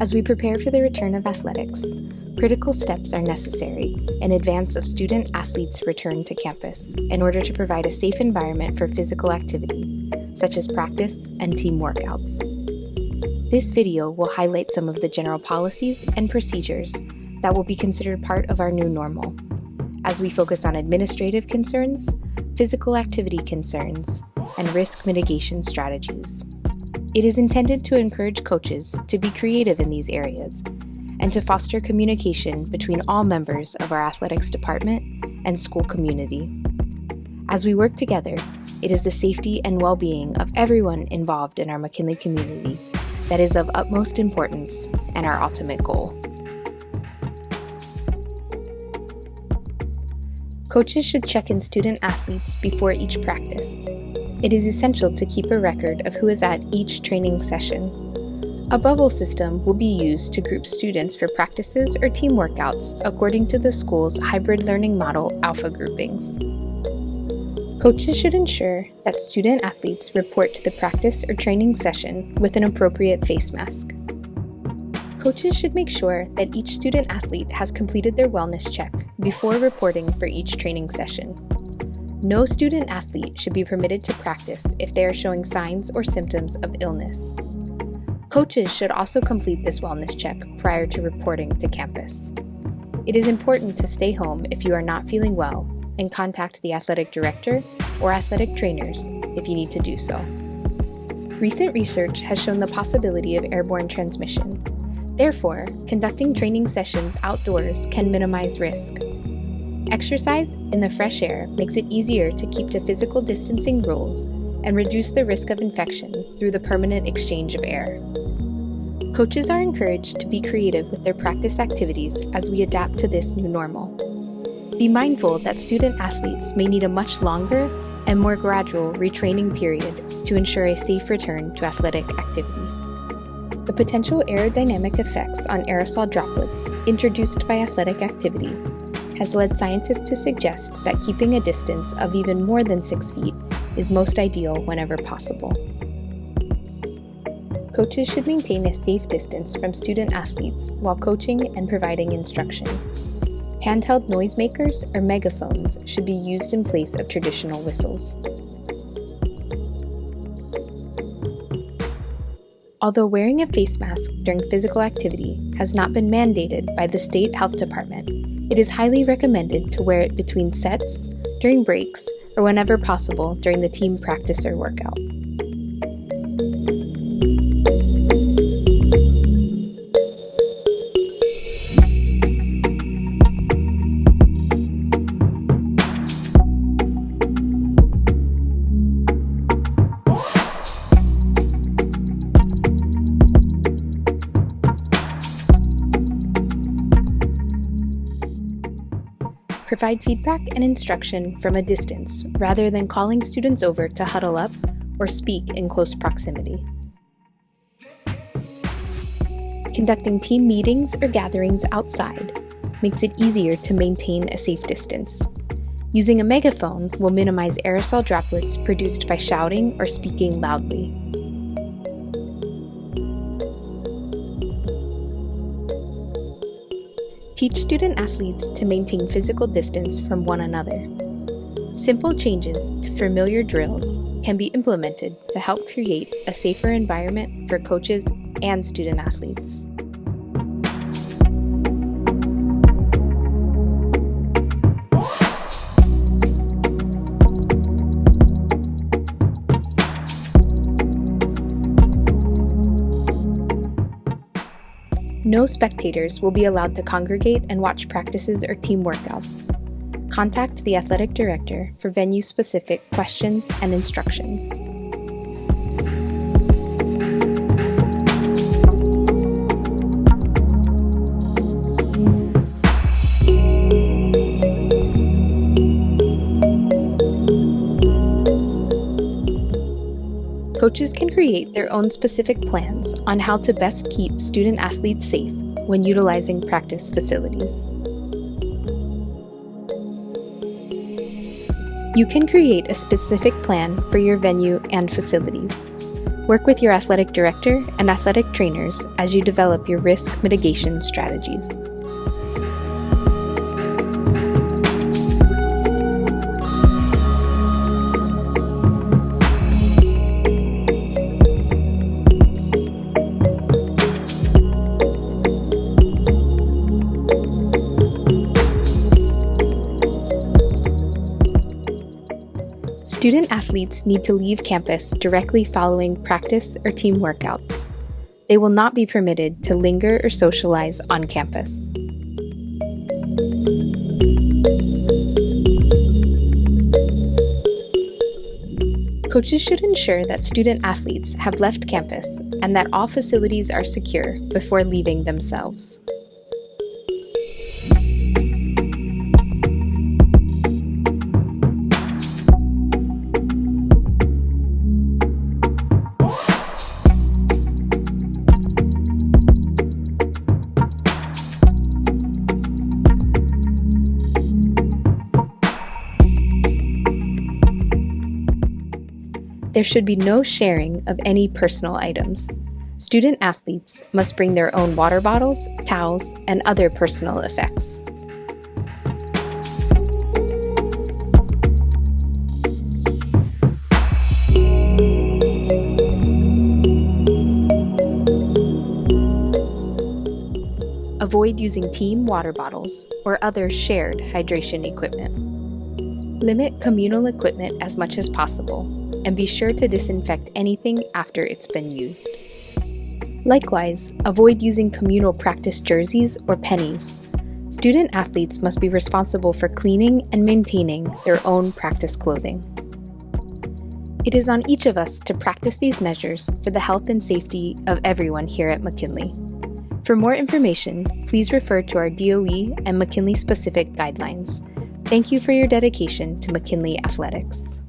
As we prepare for the return of athletics, critical steps are necessary in advance of student-athletes' return to campus in order to provide a safe environment for physical activity, such as practice and team workouts. This video will highlight some of the general policies and procedures that will be considered part of our new normal, as we focus on administrative concerns, physical activity concerns, and risk mitigation strategies. It is intended to encourage coaches to be creative in these areas and to foster communication between all members of our athletics department and school community. As we work together, it is the safety and well-being of everyone involved in our McKinley community that is of utmost importance and our ultimate goal. Coaches should check in student-athletes before each practice. It is essential to keep a record of who is at each training session. A bubble system will be used to group students for practices or team workouts according to the school's hybrid learning model alpha groupings. Coaches should ensure that student-athletes report to the practice or training session with an appropriate face mask. Coaches should make sure that each student-athlete has completed their wellness check before reporting for each training session. No student-athlete should be permitted to practice if they are showing signs or symptoms of illness. Coaches should also complete this wellness check prior to reporting to campus. It is important to stay home if you are not feeling well and contact the athletic director or athletic trainers if you need to do so. Recent research has shown the possibility of airborne transmission. Therefore, conducting training sessions outdoors can minimize risk. Exercise in the fresh air makes it easier to keep to physical distancing rules and reduce the risk of infection through the permanent exchange of air. Coaches are encouraged to be creative with their practice activities as we adapt to this new normal. Be mindful that student-athletes may need a much longer and more gradual retraining period to ensure a safe return to athletic activity. The potential aerodynamic effects on aerosol droplets introduced by athletic activity has led scientists to suggest that keeping a distance of even more than 6 feet is most ideal whenever possible. Coaches should maintain a safe distance from student-athletes while coaching and providing instruction. Handheld noisemakers or megaphones should be used in place of traditional whistles. Although wearing a face mask during physical activity has not been mandated by the state health department, it is highly recommended to wear it between sets, during breaks, or whenever possible during the team practice or workout. Provide feedback and instruction from a distance rather than calling students over to huddle up or speak in close proximity. Conducting team meetings or gatherings outside makes it easier to maintain a safe distance. Using a megaphone will minimize aerosol droplets produced by shouting or speaking loudly. Teach student-athletes to maintain physical distance from one another. Simple changes to familiar drills can be implemented to help create a safer environment for coaches and student-athletes. No spectators will be allowed to congregate and watch practices or team workouts. Contact the athletic director for venue-specific questions and instructions. Coaches can create their own specific plans on how to best keep student-athletes safe when utilizing practice facilities. You can create a specific plan for your venue and facilities. Work with your athletic director and athletic trainers as you develop your risk mitigation strategies. Student athletes need to leave campus directly following practice or team workouts. They will not be permitted to linger or socialize on campus. Coaches should ensure that student athletes have left campus and that all facilities are secure before leaving themselves. There should be no sharing of any personal items. Student athletes must bring their own water bottles, towels, and other personal effects. Avoid using team water bottles or other shared hydration equipment. Limit communal equipment as much as possible, and be sure to disinfect anything after it's been used. Likewise, avoid using communal practice jerseys or pennies. Student athletes must be responsible for cleaning and maintaining their own practice clothing. It is on each of us to practice these measures for the health and safety of everyone here at McKinley. For more information, please refer to our DOE and McKinley-specific guidelines. Thank you for your dedication to McKinley Athletics.